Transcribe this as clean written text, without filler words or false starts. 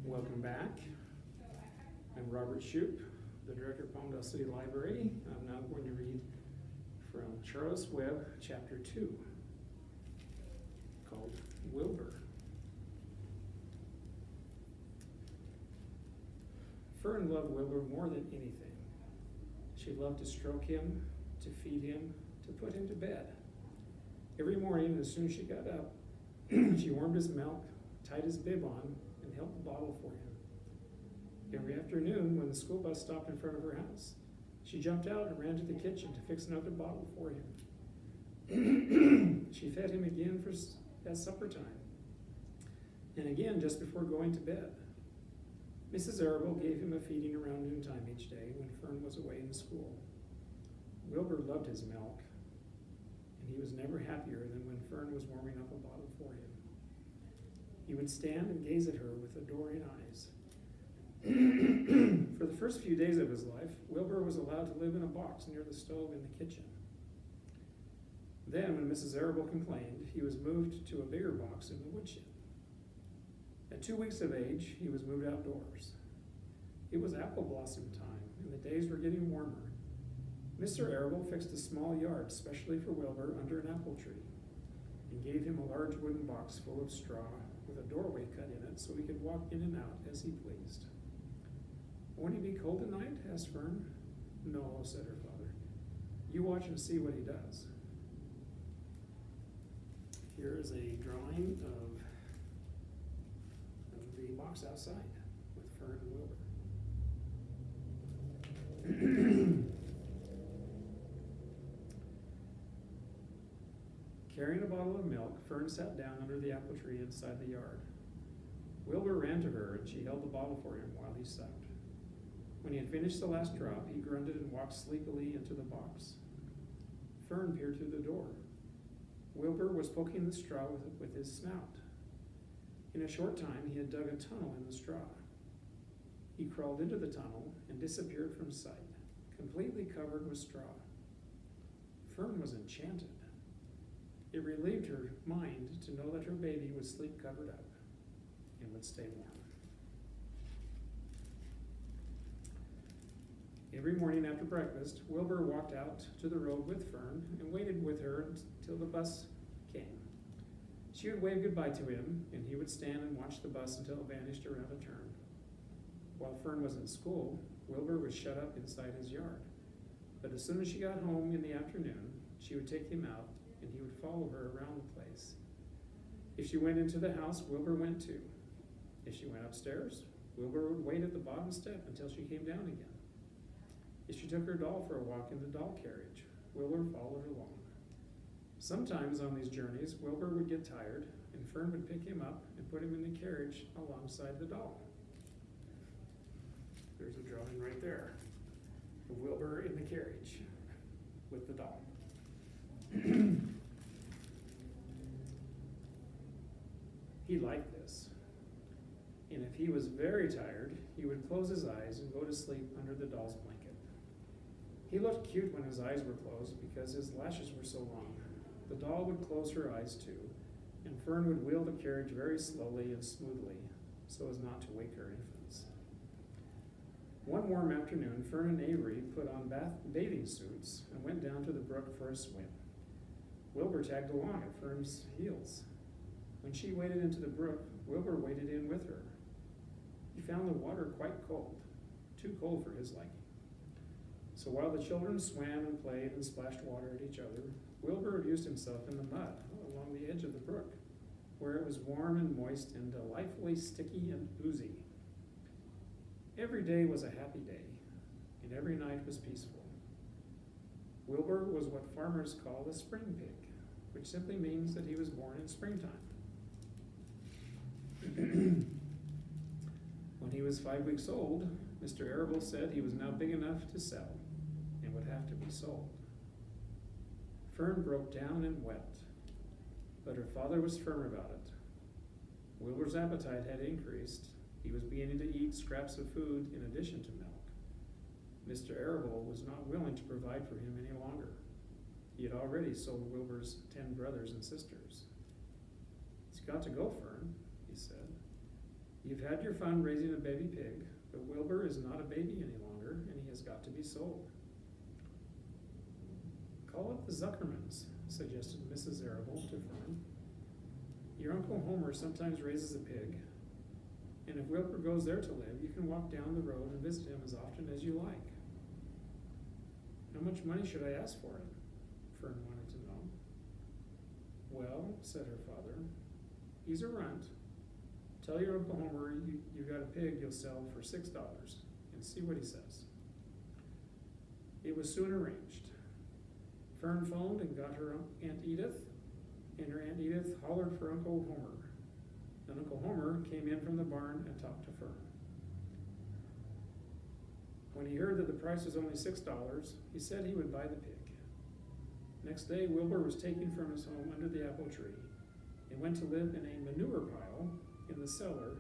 Welcome back. I'm Robert Shupe, the director of Palmdale City Library. I'm now going to read from Charles Webb, Chapter 2, called Wilbur. Fern loved Wilbur more than anything. She loved to stroke him, to feed him, to put him to bed. Every morning, as soon as she got up, she warmed his milk, tied his bib on, and held the bottle for him. Every afternoon, when the school bus stopped in front of her house, she jumped out and ran to the kitchen to fix another bottle for him. She fed him again at supper time, and again just before going to bed. Mrs. Arable gave him a feeding around noontime each day when Fern was away in school. Wilbur loved his milk, and he was never happier than when Fern was warming up a bottle for him. He would stand and gaze at her with adoring eyes. For the first few days of his life, Wilbur was allowed to live in a box near the stove in the kitchen. Then, when Mrs. Arable complained, he was moved to a bigger box in the woodshed. At 2 weeks of age, he was moved outdoors. It was apple blossom time, and the days were getting warmer. Mr. Arable fixed a small yard specially for Wilbur under an apple tree, and gave him a large wooden box full of straw with a doorway cut in it so he could walk in and out as he pleased. Won't he be cold tonight? Asked Fern. No, said her father. You watch and see what he does. Here is a drawing of the box outside with Fern and Wilbur. Carrying a bottle of milk, Fern sat down under the apple tree inside the yard. Wilbur ran to her, and she held the bottle for him while he sucked. When he had finished the last drop, he grunted and walked sleepily into the box. Fern peered through the door. Wilbur was poking the straw with his snout. In a short time, he had dug a tunnel in the straw. He crawled into the tunnel and disappeared from sight, completely covered with straw. Fern was enchanted. It relieved her mind to know that her baby would sleep covered up and would stay warm. Every morning after breakfast, Wilbur walked out to the road with Fern and waited with her until the bus came. She would wave goodbye to him, and he would stand and watch the bus until it vanished around a turn. While Fern was in school, Wilbur was shut up inside his yard. But as soon as she got home in the afternoon, she would take him out, and he would follow her around the place. If she went into the house, Wilbur went too. If she went upstairs, Wilbur would wait at the bottom step until she came down again. If she took her doll for a walk in the doll carriage, Wilbur followed along. Sometimes on these journeys, Wilbur would get tired, and Fern would pick him up and put him in the carriage alongside the doll. There's a drawing right there of Wilbur in the carriage with the doll. He liked this, and if he was very tired, he would close his eyes and go to sleep under the doll's blanket. He looked cute when his eyes were closed because his lashes were so long. The doll would close her eyes too, and Fern would wheel the carriage very slowly and smoothly so as not to wake her infants. One warm afternoon, Fern and Avery put on bathing suits and went down to the brook for a swim. Wilbur tagged along at Fern's heels. When she waded into the brook, Wilbur waded in with her. He found the water quite cold, too cold for his liking. So while the children swam and played and splashed water at each other, Wilbur amused himself in the mud along the edge of the brook, where it was warm and moist and delightfully sticky and oozy. Every day was a happy day, and every night was peaceful. Wilbur was what farmers call a spring pig, which simply means that he was born in springtime. When he was 5 weeks old, Mr. Arable said he was now big enough to sell and would have to be sold. Fern broke down and wept, but her father was firm about it. Wilbur's appetite had increased. He was beginning to eat scraps of food in addition to milk. Mr. Arable was not willing to provide for him any longer. He had already sold Wilbur's 10 brothers and sisters. It's got to go, Fern, he said. You've had your fun raising a baby pig, but Wilbur is not a baby any longer, and he has got to be sold. Call up the Zuckermans, suggested Mrs. Arable to Fern. Your Uncle Homer sometimes raises a pig, and if Wilbur goes there to live, you can walk down the road and visit him as often as you like. How much money should I ask for it? Fern wanted to know. Well, said her father, he's a runt. Tell your Uncle Homer you got a pig you'll sell for $6 and see what he says. It was soon arranged. Fern phoned and got her Aunt Edith, and her Aunt Edith hollered for Uncle Homer. Then Uncle Homer came in from the barn and talked to Fern. When he heard that the price was only $6, he said he would buy the pig. Next day, Wilbur was taken from his home under the apple tree and went to live in a manure pile in the cellar